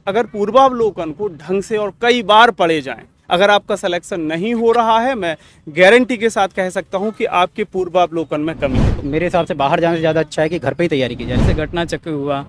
अगर पूर्वावलोकन को ढंग से और कई बार पढ़े जाएं, अगर आपका सिलेक्शन नहीं हो रहा है, मैं गारंटी के साथ कह सकता हूं कि आपके पूर्वावलोकन में कमी है। मेरे हिसाब से बाहर जाने से ज़्यादा अच्छा है कि घर पे ही तैयारी की जाए। जैसे घटना चक्र हुआ,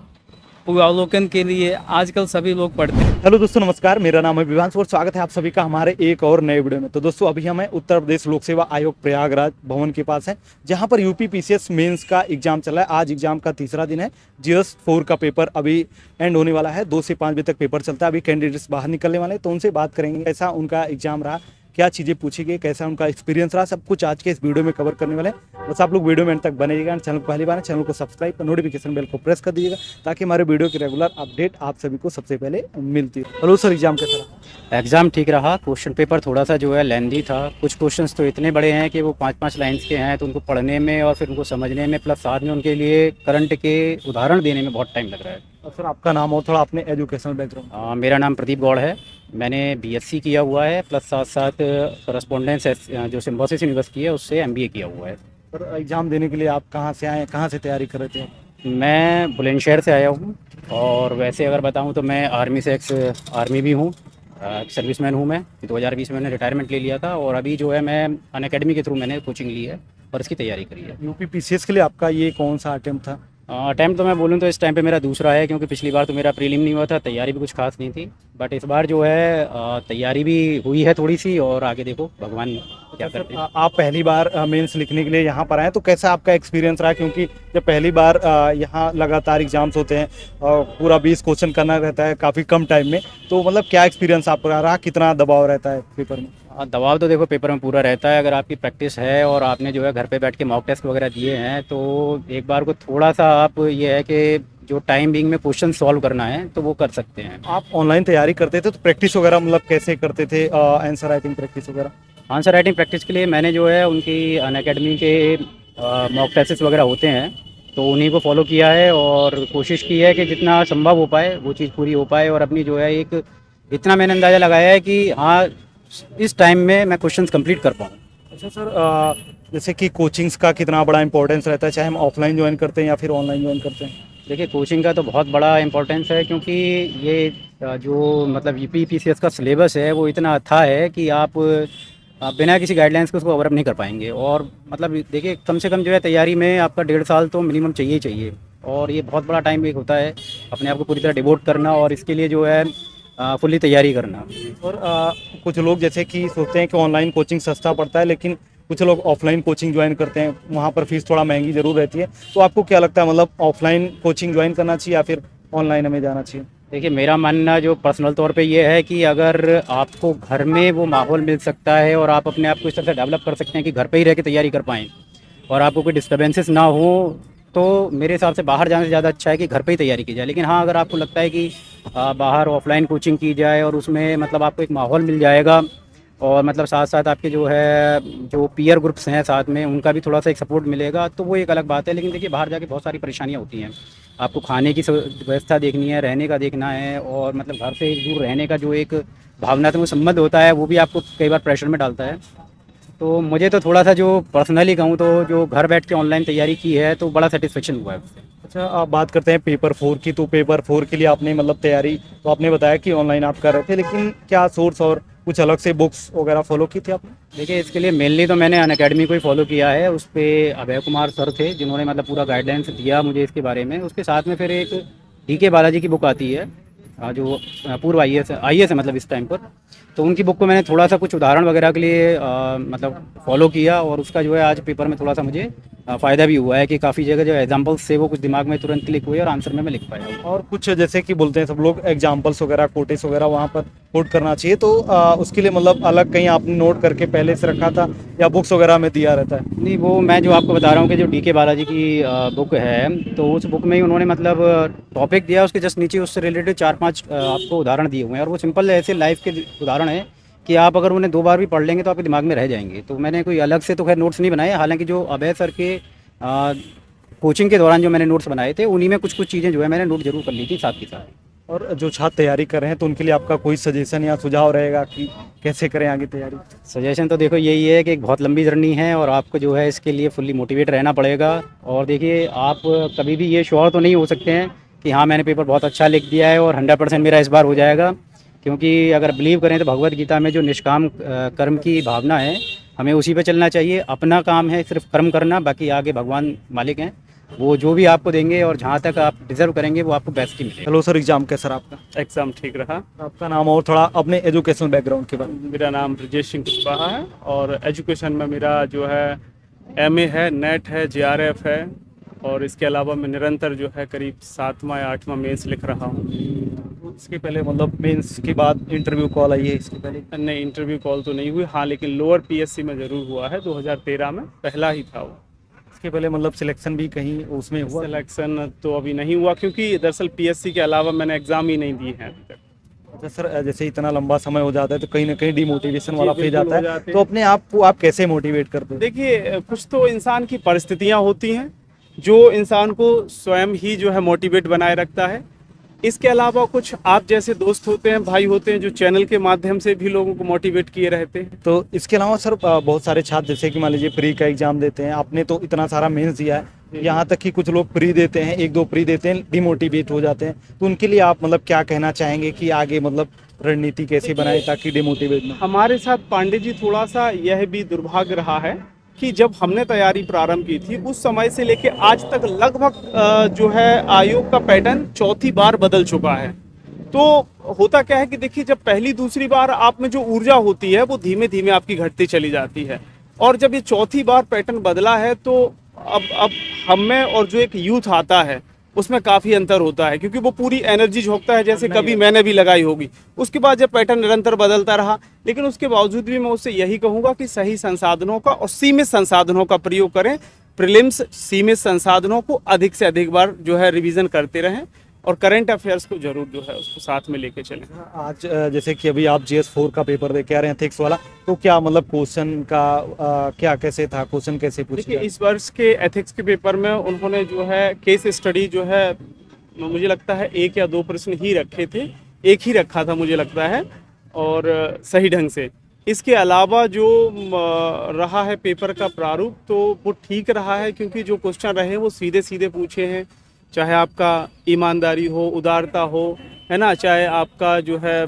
पूर्वावलोकन के लिए आजकल सभी लोग पढ़ते हैं। हेलो दोस्तों, नमस्कार। मेरा नाम है विवांश और स्वागत है आप सभी का हमारे एक और नए वीडियो में। तो दोस्तों, अभी हम उत्तर प्रदेश लोक सेवा आयोग प्रयागराज भवन के पास हैं, जहां पर यूपी पीसीएस मेंस का एग्जाम चल रहा है। आज एग्जाम का तीसरा दिन है। जीएस 4 का पेपर अभी एंड होने वाला है। 2 से 5 बजे तक पेपर चलता है। अभी कैंडिडेट्स बाहर निकलने वाले हैं, तो उनसे बात करेंगे कैसा उनका एग्जाम रहा, क्या चीज़ें पूछी गई, कैसा उनका एक्सपीरियंस रहा, सब कुछ आज के इस वीडियो में कवर करने वाले हैं। बस आप लोग वीडियो में एंड तक बनेगा। चैनल को पहली बार है, चैनल को सब्सक्राइब और नोटिफिकेशन बेल को प्रेस कर दीजिएगा, ताकि हमारे वीडियो की रेगुलर अपडेट आप सभी को सबसे पहले मिलती है। हेलो सर, एग्जाम कैसा रहा? एग्ज़ाम ठीक रहा। क्वेश्चन पेपर थोड़ा सा जो है लेंदी था। कुछ क्वेश्चंस तो इतने बड़े हैं कि वो 5-5 लाइन्स के हैं, तो उनको पढ़ने में और फिर उनको समझने में, प्लस साथ में उनके लिए करंट के उदाहरण देने में बहुत टाइम लग रहा है। और सर, आपका नाम और थोड़ा अपने एजुकेशनल बैकग्राउंड। मेरा नाम प्रदीप गौड़ है। मैंने बीएससी किया हुआ है, प्लस साथ साथ करस्पॉन्डेंस जो सिम्बोसिस यूनिवर्सिटी है उससे एमबीए किया हुआ है। सर, एग्जाम देने के लिए आप कहाँ से आए, कहाँ से तैयारी कर रहे थे? मैं बुलंदशहर से आया हूँ, और वैसे अगर बताऊँ तो मैं आर्मी से एक्स आर्मी भी हूँ, सर्विसमैन हूँ मैं। 2020 में मैंने रिटायरमेंट ले लिया था, और अभी जो है मैं अनअकैडमी के थ्रू मैंने कोचिंग ली है और इसकी तैयारी करी है। यूपी पीसीएस के लिए आपका ये कौन सा अटेम्प्ट था? अटैम्प्ट तो मैं बोलूँ तो इस टाइम पे मेरा दूसरा है, क्योंकि पिछली बार तो मेरा प्रीलिम नहीं हुआ था, तैयारी भी कुछ खास नहीं थी। बट इस बार जो है तैयारी भी हुई है थोड़ी सी, और आगे देखो भगवान क्या करते हैं। आप पहली बार मेंस लिखने के लिए यहाँ पर आए, तो कैसा आपका एक्सपीरियंस रहा? क्योंकि जब पहली बार यहाँ लगातार एग्जाम्स होते हैं और पूरा 20 क्वेश्चन करना रहता है काफ़ी कम टाइम में, तो मतलब क्या एक्सपीरियंस आपका रहा? कितना दबाव रहता है पेपर में? दबाव तो देखो पेपर में पूरा रहता है। अगर आपकी प्रैक्टिस है और आपने जो है घर पे बैठ के मॉक टेस्ट वगैरह दिए हैं, तो एक बार को थोड़ा सा आप ये है कि जो टाइम बिंग में क्वेश्चन सॉल्व करना है तो वो कर सकते हैं। आप ऑनलाइन तैयारी करते थे, तो प्रैक्टिस वगैरह मतलब कैसे करते थे? आंसर राइटिंग प्रैक्टिस वगैरह? आंसर राइटिंग प्रैक्टिस के लिए मैंने जो है उनकी अनअकैडमी के मॉक टेस्ट वगैरह होते हैं, तो उन्हीं को फॉलो किया है, और कोशिश की है कि जितना संभव हो पाए वो चीज़ पूरी हो पाए। और अपनी जो है एक इतना मैंने अंदाज़ा लगाया है कि हाँ, इस टाइम में मैं क्वेश्चंस कंप्लीट कर पाऊँ। अच्छा सर, जैसे कि कोचिंग्स का कितना बड़ा इंपॉर्टेंस रहता है, चाहे हम ऑफलाइन ज्वाइन करते हैं या फिर ऑनलाइन ज्वाइन करते हैं? देखिए, कोचिंग का तो बहुत बड़ा इंपॉर्टेंस है, क्योंकि ये जो मतलब यूपी पीसीएस का सिलेबस है वो इतना अच्छा है कि आप बिना किसी गाइडलाइंस के उसको कवर अप नहीं कर पाएंगे। और मतलब देखिए, कम से कम जो है तैयारी में आपका 1.5 साल तो मिनिमम चाहिए ही चाहिए, और ये बहुत बड़ा टाइम एक होता है अपने आप को पूरी तरह डिवोट करना, और इसके लिए जो है फुल्ली तैयारी करना। और कुछ लोग जैसे कि सोचते हैं कि ऑनलाइन कोचिंग सस्ता पड़ता है, लेकिन कुछ लोग ऑफलाइन कोचिंग ज्वाइन करते हैं, वहाँ पर फीस थोड़ा महंगी ज़रूर रहती है। तो आपको क्या लगता है, मतलब ऑफलाइन कोचिंग ज्वाइन करना चाहिए या फिर ऑनलाइन हमें जाना चाहिए? देखिए, मेरा मानना जो पर्सनल तौर पे ये है कि अगर आपको घर में वो माहौल मिल सकता है और आप अपने आप को इस तरह से डेवलप कर सकते हैं कि घर पे ही रह के तैयारी कर पाएँ और आपको कोई डिस्टर्बेंसेस ना हो, तो मेरे हिसाब से बाहर जाने से ज़्यादा अच्छा है कि घर पे ही तैयारी की जाए। लेकिन हाँ, अगर आपको लगता है कि बाहर ऑफलाइन कोचिंग की जाए और उसमें मतलब आपको एक माहौल मिल जाएगा, और मतलब साथ साथ आपके जो है जो पीयर ग्रुप्स हैं साथ में, उनका भी थोड़ा सा एक सपोर्ट मिलेगा, तो वो एक अलग बात है। लेकिन देखिए, बाहर जाके बहुत सारी परेशानियाँ होती हैं। आपको खाने की व्यवस्था देखनी है, रहने का देखना है, और मतलब घर से दूर रहने का जो एक भावनात्मक संबंध होता है वो भी आपको कई बार प्रेशर में डालता है। तो मुझे तो थोड़ा सा जो पर्सनली कहूँ तो जो घर बैठ के ऑनलाइन तैयारी की है तो बड़ा सेटिस्फेक्शन हुआ है उससे। अच्छा, आप बात करते हैं पेपर 4 की, तो पेपर 4 के लिए आपने मतलब तैयारी तो आपने बताया कि ऑनलाइन आप कर रहे थे, लेकिन क्या सोर्स और कुछ अलग से बुक्स वगैरह फॉलो की थी आपने? देखिए, इसके लिए मेनली तो मैंने अनअकैडमी को ही फॉलो किया है। उस पर अभय कुमार सर थे जिन्होंने मतलब पूरा गाइडलाइंस दिया मुझे इसके बारे में। उसके साथ में फिर एक डीके बालाजी की बुक आती है, जो पूर्व आईएएस है मतलब इस टाइम पर, तो उनकी बुक को मैंने थोड़ा सा कुछ उदाहरण वगैरह के लिए मतलब फॉलो किया, और उसका जो है आज पेपर में थोड़ा सा मुझे फ़ायदा भी हुआ है कि काफ़ी जगह जो एग्जांपल्स से वो कुछ दिमाग में तुरंत क्लिक हुए और आंसर में मैं लिख पाया। और कुछ जैसे कि बोलते हैं सब लोग एग्जाम्पल्स वगैरह, कोटेस वगैरह वहाँ पर कोट करना चाहिए, तो उसके लिए मतलब अलग कहीं आपने नोट करके पहले से रखा था या बुक्स वगैरह में दिया रहता है? नहीं, वो मैं जो आपको बता रहा हूँ कि जो डीके बालाजी की बुक है, तो उस बुक में ही उन्होंने मतलब टॉपिक दिया, उसके जस्ट नीचे उससे रिलेटेड 4-5 आपको उदाहरण दिए हुए हैं, और वो सिंपल ऐसे लाइफ के उदाहरण है कि आप अगर उन्हें 2 बार भी पढ़ लेंगे तो आपके दिमाग में रह जाएंगे। तो मैंने कोई अलग से तो खैर नोट्स नहीं बनाए, हालांकि जो अभय सर के कोचिंग के दौरान जो मैंने नोट्स बनाए थे उन्हीं में कुछ कुछ चीज़ें जो है मैंने नोट जरूर कर ली थी साथ के साथ। और जो छात्र तैयारी कर रहे हैं तो उनके लिए आपका कोई सजेशन या सुझाव रहेगा कि कैसे करें आगे तैयारी? सजेशन तो देखो यही है कि एक बहुत लंबी जर्नी है, और आपको जो है इसके लिए फुल्ली मोटिवेट रहना पड़ेगा। और देखिए, आप कभी भी ये श्योर तो नहीं हो सकते हैं कि हाँ मैंने पेपर बहुत अच्छा लिख दिया है और 100% मेरा इस बार हो जाएगा। क्योंकि अगर बिलीव करें तो भगवत गीता में जो निष्काम कर्म की भावना है, हमें उसी पे चलना चाहिए। अपना काम है सिर्फ कर्म करना, बाकी आगे भगवान मालिक हैं, वो जो भी आपको देंगे और जहाँ तक आप डिजर्व करेंगे वो आपको बेस्ट ही मिलेगा। हेलो सर, एग्जाम कैसा रहा आपका? एग्ज़ाम ठीक रहा। आपका नाम और थोड़ा अपने एजुकेशनल बैकग्राउंड के बारे में। मेरा नाम ब्रजेश सिंह कुशवाहा है और एजुकेशन में मेरा जो है एमए है, नेट है, जेआरएफ है और इसके अलावा मैं निरंतर जो है करीब 7वां या 8वां मेंस लिख रहा हूँ। इसके पहले मतलब मेंस के बाद इंटरव्यू कॉल आई है, इसके पहले? नहीं, इंटरव्यू कॉल तो नहीं हुई, हाँ लेकिन लोअर पीएससी में ज़रूर हुआ है, 2013 में पहला ही था वो। इसके पहले मतलब सिलेक्शन भी कहीं उसमें हुआ? सिलेक्शन तो अभी नहीं हुआ क्योंकि दरअसल पीएससी के अलावा मैंने एग्ज़ाम ही नहीं दिए हैं अभी तक। अच्छा सर, जैसे इतना लंबा समय हो जाता है तो कहीं ना कहीं डिमोटिवेशन वाला फेज बिल्कुल आता हो है, जाते तो हैं। अपने आप को आप कैसे मोटिवेट करते हो? देखिए, कुछ तो इंसान की परिस्थितियां होती हैं जो इंसान को स्वयं ही जो है मोटिवेट बनाए रखता है। इसके अलावा कुछ आप जैसे दोस्त होते हैं, भाई होते हैं, जो चैनल के माध्यम से भी लोगों को मोटिवेट किए रहते हैं। तो इसके अलावा सर बहुत सारे छात्र जैसे कि मान लीजिए प्री का एग्जाम देते हैं, आपने तो इतना सारा मेंस दिया है, यहाँ तक कि कुछ लोग प्री देते हैं, 1-2 प्री देते हैं, डिमोटिवेट हो जाते हैं, तो उनके लिए आप मतलब क्या कहना चाहेंगे कि आगे मतलब रणनीति कैसे बनाए ताकि डिमोटिवेट ना? हमारे साथ पांडे जी थोड़ा सा यह भी दुर्भाग्य रहा है कि जब हमने तैयारी प्रारंभ की थी उस समय से लेके आज तक लगभग जो है आयोग का पैटर्न 4थी बार बदल चुका है। तो होता क्या है कि देखिए, जब पहली दूसरी बार आप में जो ऊर्जा होती है वो धीमे धीमे आपकी घटती चली जाती है, और जब ये 4थी बार पैटर्न बदला है तो अब हम में और जो एक यूथ आता है उसमें काफ़ी अंतर होता है, क्योंकि वो पूरी एनर्जी झोंकता है जैसे कभी मैंने भी लगाई होगी। उसके बाद जब पैटर्न निरंतर बदलता रहा, लेकिन उसके बावजूद भी मैं उससे यही कहूँगा कि सही संसाधनों का और सीमित संसाधनों का प्रयोग करें। प्रीलिम्स सीमित संसाधनों को अधिक से अधिक बार जो है रिवीजन करते रहें और करंट अफेयर्स को जरूर जो है उसको साथ में लेके चलें। आज जैसे कि अभी आप GS4 का पेपर दे के आ रहे हैं एथिक्स वाला, तो क्या मतलब क्वेश्चन का क्या कैसे था, क्वेश्चन कैसे पूछे? देखिए, इस वर्ष के एथिक्स के पेपर में उन्होंने जो है केस स्टडी जो है मुझे लगता है 1 या 2 प्रश्न ही रखे थे, एक ही रखा था मुझे लगता है, और सही ढंग से। इसके अलावा जो रहा है पेपर का प्रारूप तो वो ठीक रहा है, क्योंकि जो क्वेश्चन रहे वो सीधे सीधे पूछे हैं, चाहे आपका ईमानदारी हो, उदारता हो, है ना, चाहे आपका जो है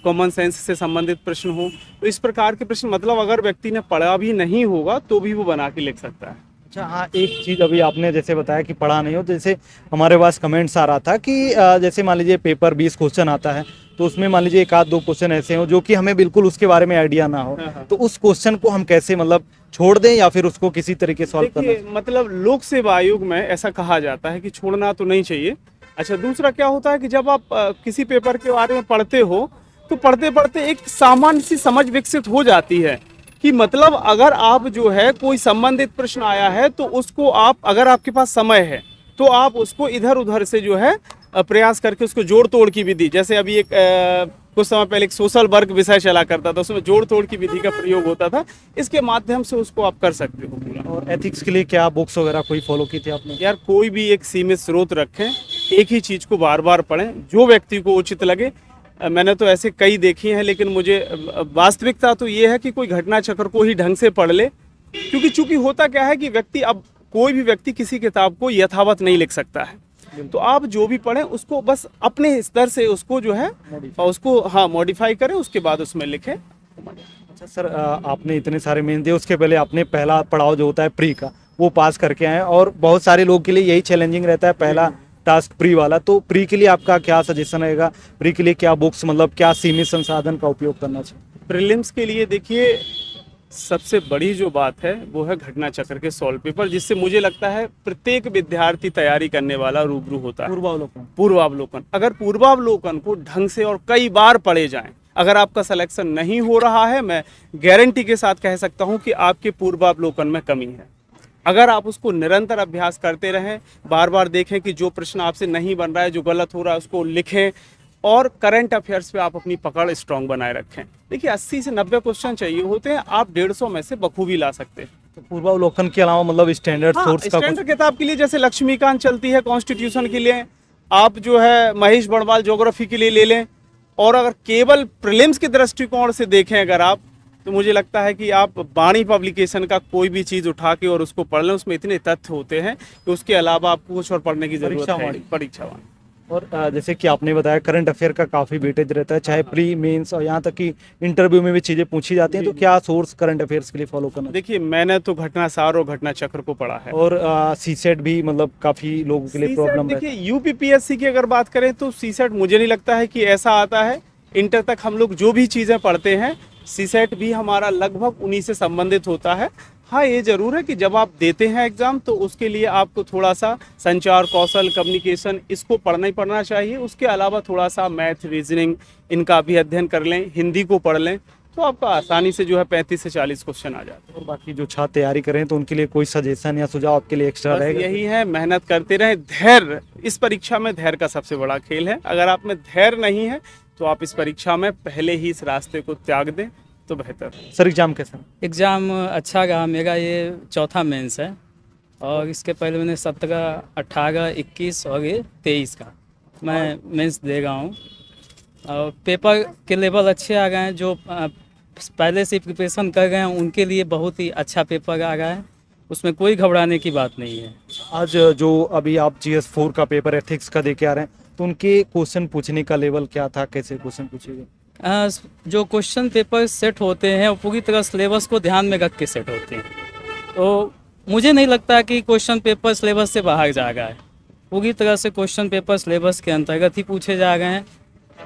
कॉमन सेंस से संबंधित प्रश्न हो। तो इस प्रकार के प्रश्न मतलब अगर व्यक्ति ने पढ़ा भी नहीं होगा तो भी वो बना के लिख सकता है। अच्छा हाँ, एक चीज़ अभी आपने जैसे बताया कि पढ़ा नहीं हो, तो जैसे हमारे पास कमेंट्स आ रहा था कि जैसे मान लीजिए पेपर 20 क्वेश्चन आता है, तो उसमें मान लीजिए 1-2 क्वेश्चन ऐसे हो जो कि हमें बिल्कुल उसके बारे में आइडिया ना हो, तो उस क्वेश्चन को हम कैसे मतलब छोड़ दें या फिर उसको किसी तरीके सॉल्व करना? देखिए, मतलब लोक सेवा आयोग में ऐसा कहा जाता है कि छोड़ना तो नहीं चाहिए। अच्छा, दूसरा क्या होता है कि जब आप किसी पेपर के बारे में पढ़ते हो तो पढ़ते पढ़ते एक सामान्य सी समझ विकसित हो जाती है कि मतलब अगर आप जो है कोई संबंधित प्रश्न आया है तो उसको आप, अगर आपके पास समय है तो आप उसको इधर उधर से जो है प्रयास करके उसको जोड़ तोड़ की विधि, जैसे अभी एक कुछ समय पहले एक सोशल वर्क विषय चला करता था, उसमें जोड़ तोड़ की विधि का प्रयोग होता था, इसके माध्यम से उसको आप कर सकते हो पूरा। और एथिक्स के लिए क्या बुक्स वगैरह कोई फॉलो की थी आपने? यार, कोई भी एक सीमित स्रोत रखें, एक ही चीज़ को बार बार पढ़ें जो व्यक्ति को उचित लगे। मैंने तो ऐसे कई देखी हैं, लेकिन मुझे वास्तविकता तो ये है कि कोई घटना चक्र को ही ढंग से पढ़ ले, क्योंकि चूंकि होता क्या है कि व्यक्ति, अब कोई भी व्यक्ति किसी किताब को यथावत नहीं लिख सकता है, तो आप जो भी पढ़ें उसको बस अपने स्तर से उसको जो है उसको हाँ मॉडिफाई करें, उसके बाद उसमें लिखें। अच्छा सर, आपने इतने सारे मेन दिए, उसके पहले आपने पहला पड़ाव जो होता है प्री का वो पास करके आए, और बहुत सारे लोग के लिए यही चैलेंजिंग रहता है पहला टास्क प्री वाला, तो प्री के लिए आपका क्या सजेशन रहेगा? प्री के लिए क्या बुक्स, मतलब क्या सीमित संसाधन का उपयोग करना चाहिए? प्रीलिम्स के लिए देखिए, सबसे बड़ी जो बात है वो है घटना चक्र के सॉल्व पेपर, जिससे मुझे लगता है प्रत्येक विद्यार्थी तैयारी करने वाला रूबरू होता है। पूर्वावलोकन, अगर पूर्वावलोकन को ढंग से और कई बार पढ़े जाएं, अगर आपका सिलेक्शन नहीं हो रहा है, मैं गारंटी के साथ कह सकता हूं कि आपके पूर्वावलोकन में कमी है। अगर आप उसको निरंतर अभ्यास करते रहें, बार बार देखें कि जो प्रश्न आपसे नहीं बन रहा है, जो गलत हो रहा है उसको लिखें, और करंट अफेयर्स पे आप अपनी पकड़ स्ट्रांग बनाए रखें। देखिए, 80 से 90 क्वेश्चन चाहिए होते हैं, आप 150 में से बखूबी ला सकते हैं। तो पूर्वावलोकन के अलावा मतलब स्टैंडर्ड सोर्स का स्टैंडर्ड किताब के लिए जैसे लक्ष्मीकांत चलती है कॉन्स्टिट्यूशन के लिए, आप जो है महेश बड़वाल ज्योग्राफी के लिए ले लें, और अगर केवल प्रीलिम्स के दृष्टिकोण से देखें अगर आप, तो मुझे लगता है कि आप बाणी पब्लिकेशन का कोई भी चीज़ उठा के और उसको पढ़ लें, उसमें इतने तथ्य होते हैं कि उसके अलावा आपको कुछ और पढ़ने की ज़रूरत है। परीक्षावाणी। और जैसे कि आपने बताया करंट अफेयर का काफ़ी वेटेज रहता है, चाहे प्री मेंस और यहाँ तक कि इंटरव्यू में भी चीज़ें पूछी जाती हैं, तो क्या सोर्स करंट अफेयर्स के लिए फॉलो करना? देखिए, मैंने तो घटनासार और घटना चक्र को पढ़ा है। और सीसेट भी मतलब काफ़ी लोगों के लिए प्रॉब्लम देखिए, यूपीपीएससी की अगर बात करें तो सीसेट मुझे नहीं लगता है कि ऐसा आता है। इंटर तक हम लोग जो भी चीज़ें पढ़ते हैं, सीसेट भी हमारा लगभग उन्हीं से संबंधित होता है। हाँ, ये ज़रूर है कि जब आप देते हैं एग्ज़ाम तो उसके लिए आपको थोड़ा सा संचार कौशल, कम्युनिकेशन, इसको पढ़ना ही पढ़ना चाहिए। उसके अलावा थोड़ा सा मैथ, रीजनिंग, इनका भी अध्ययन कर लें, हिंदी को पढ़ लें, तो आपका आसानी से जो है 35 से 40 क्वेश्चन आ जाते हैं। और बाकी जो छात्र तैयारी करें तो उनके लिए कोई सजेशन या सुझाव आपके लिए एक्स्ट्रा बस रहेगा? यही है, मेहनत करते रहें। धैर्य, इस परीक्षा में धैर्य का सबसे बड़ा खेल है। अगर आप में धैर्य नहीं है तो आप इस परीक्षा में पहले ही इस रास्ते को त्याग दें तो बेहतर है। सर एग्जाम कैसा? एग्ज़ाम अच्छा रहा मेरा, ये चौथा मेंस है और इसके पहले मैंने 17, 18, 21 और ये 23 का मैं मेंस दे रहा हूँ। और पेपर के लेवल अच्छे आ गए हैं, जो पहले से प्रिपरेशन कर गए हैं उनके लिए बहुत ही अच्छा पेपर आ गया है, उसमें कोई घबराने की बात नहीं है। आज जो अभी आप GS4 का पेपर एथिक्स का दे के आ रहे हैं, तो उनके क्वेश्चन पूछने का लेवल क्या था, कैसे क्वेश्चन पूछे गए? जो क्वेश्चन पेपर सेट होते हैं वो पूरी तरह सिलेबस को ध्यान में रख के सेट होते हैं, तो मुझे नहीं लगता कि क्वेश्चन पेपर सिलेबस से बाहर जा रहा है। पूरी तरह से क्वेश्चन पेपर सिलेबस के अंतर्गत ही पूछे जा रहे हैं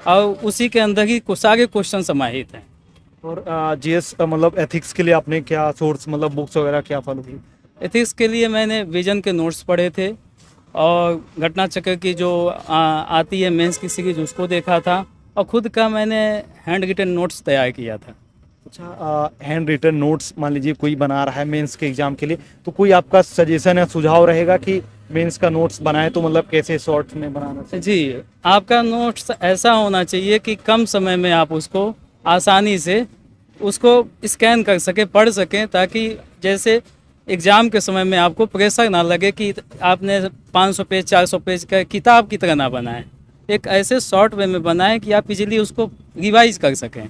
और उसी के अंदर ही सारे क्वेश्चन समाहित हैं। और GS मतलब एथिक्स के लिए आपने क्या सोर्स मतलब बुक्स वगैरह क्या फॉलो की? एथिक्स के लिए मैंने विजन के नोट्स पढ़े थे और घटना चक्र की जो आती है मेंस की सीरीज उसको देखा था और खुद का मैंने हैंड रिटन नोट्स तैयार किया था। अच्छा, हैंड रिटन नोट्स मान लीजिए कोई बना रहा है मेंस के एग्जाम के लिए, तो कोई आपका सजेशन या सुझाव रहेगा कि मेंस का नोट्स बनाए तो मतलब कैसे शॉर्ट में बनाना चाहिए? जी, आपका नोट्स ऐसा होना चाहिए कि कम समय में आप उसको आसानी से उसको स्कैन कर सके, पढ़ सकें, ताकि जैसे एग्ज़ाम के समय में आपको प्रेशर ना लगे कि आपने 500 पेज 400 पेज का किताब की तरह ना बनाएं। एक ऐसे शॉर्ट वे में बनाएं कि आप इजीली उसको रिवाइज कर सकें।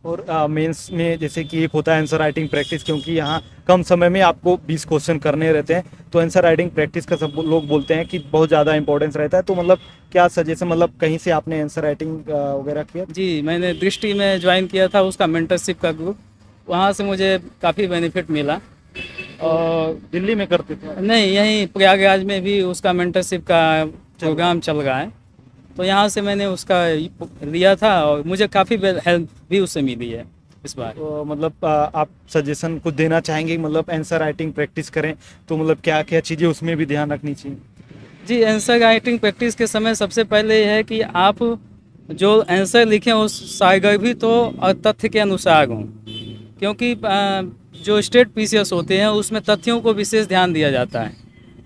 और मेंस में जैसे कि एक होता है आंसर राइटिंग प्रैक्टिस, क्योंकि यहाँ कम समय में आपको 20 क्वेश्चन करने रहते हैं, तो आंसर राइटिंग प्रैक्टिस का सब लोग बोलते हैं कि बहुत ज़्यादा इंपॉर्टेंस रहता है। तो मतलब क्या सजेशन, मतलब कहीं से आपने आंसर राइटिंग वगैरह किया? जी, मैंने दृष्टि में ज्वाइन किया था उसका मेंटरशिप का ग्रुप, वहाँ से मुझे काफ़ी बेनिफिट मिला। और दिल्ली में करते थे? नहीं, यहीं प्रयागराज में भी उसका मेंटरशिप का प्रोग्राम चल रहा है, तो यहाँ से मैंने उसका लिया था और मुझे काफ़ी हेल्प भी उससे मिली है इस बार। तो मतलब आप सजेशन कुछ देना चाहेंगे, मतलब आंसर राइटिंग प्रैक्टिस करें तो मतलब क्या क्या चीज़ें उसमें भी ध्यान रखनी चाहिए? जी, आंसर राइटिंग प्रैक्टिस के समय सबसे पहले यह है कि आप जो आंसर लिखें उस सारगर्भित हो और तथ्य के अनुसार हों, क्योंकि जो स्टेट पीसीएस होते हैं उसमें तथ्यों को विशेष ध्यान दिया जाता है।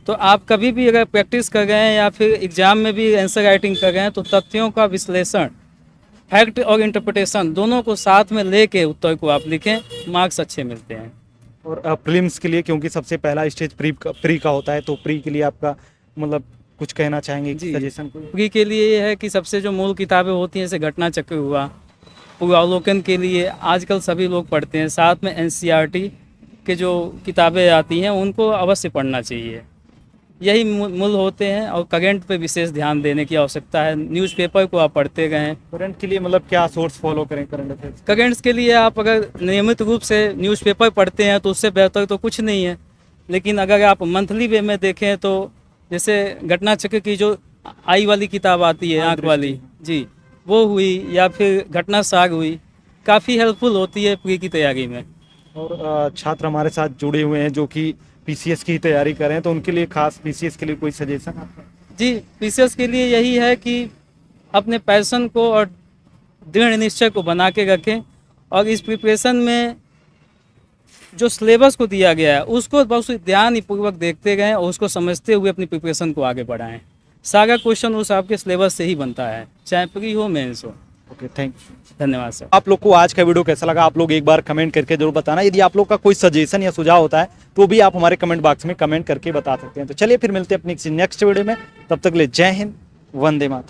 तो आप कभी भी अगर प्रैक्टिस कर गए हैं या फिर एग्ज़ाम में भी आंसर राइटिंग कर गए हैं तो तथ्यों का विश्लेषण, फैक्ट और इंटरप्रिटेशन दोनों को साथ में लेके उत्तर को आप लिखें, मार्क्स अच्छे मिलते हैं। और प्रीलिम्स के लिए, क्योंकि सबसे पहला स्टेज प्री का होता है, तो प्री के लिए आपका मतलब कुछ कहना चाहेंगे सजेशन? प्री के लिए ये है कि सबसे जो मूल किताबें होती हैं जैसे घटना चक्र हुआ, पूर्वावलोकन के लिए आजकल सभी लोग पढ़ते हैं, साथ में एनसीईआरटी के जो किताबें आती हैं उनको अवश्य पढ़ना चाहिए। यही मूल होते हैं और करंट पे विशेष ध्यान देने की आवश्यकता है। न्यूज़पेपर को आप पढ़ते रहें। करंट के लिए मतलब क्या सोर्स फॉलो करें करंट अफेयर्स? करंट्स के लिए आप अगर नियमित रूप से न्यूज़पेपर पढ़ते हैं तो उससे बेहतर तो कुछ नहीं है, लेकिन अगर आप मंथली वे में देखें तो जैसे घटना चक्र की जो आई वाली किताब आती है, आँख वाली, जी, वो हुई, या फिर घटना साग हुई, काफ़ी हेल्पफुल होती है प्री की तैयारी में। और छात्र हमारे साथ जुड़े हुए हैं जो कि पीसीएस की तैयारी कर रहे हैं, तो उनके लिए खास पीसीएस के लिए कोई सजेशन आपका? जी, पीसीएस के लिए यही है कि अपने पैशन को और दृढ़ निश्चय को बना के रखें और इस प्रिपरेशन में जो सिलेबस को दिया गया है उसको बहुत ध्यान पूर्वक देखते गए और उसको समझते हुए अपनी प्रिपरेशन को आगे बढ़ाएं। सारा क्वेश्चन उस आपके सिलेबस से ही बनता है, चाहे प्री हो मेंस हो। ओके, थैंक यू, धन्यवाद सर। आप लोग को आज का वीडियो कैसा लगा आप लोग एक बार कमेंट करके जरूर बताना। यदि आप लोग का कोई सजेशन या सुझाव होता है तो भी आप हमारे कमेंट बॉक्स में कमेंट करके बता सकते हैं। तो चलिए फिर मिलते हैं अपनी नेक्स्ट वीडियो में, तब तक ले जय हिंद, वंदे मातरम।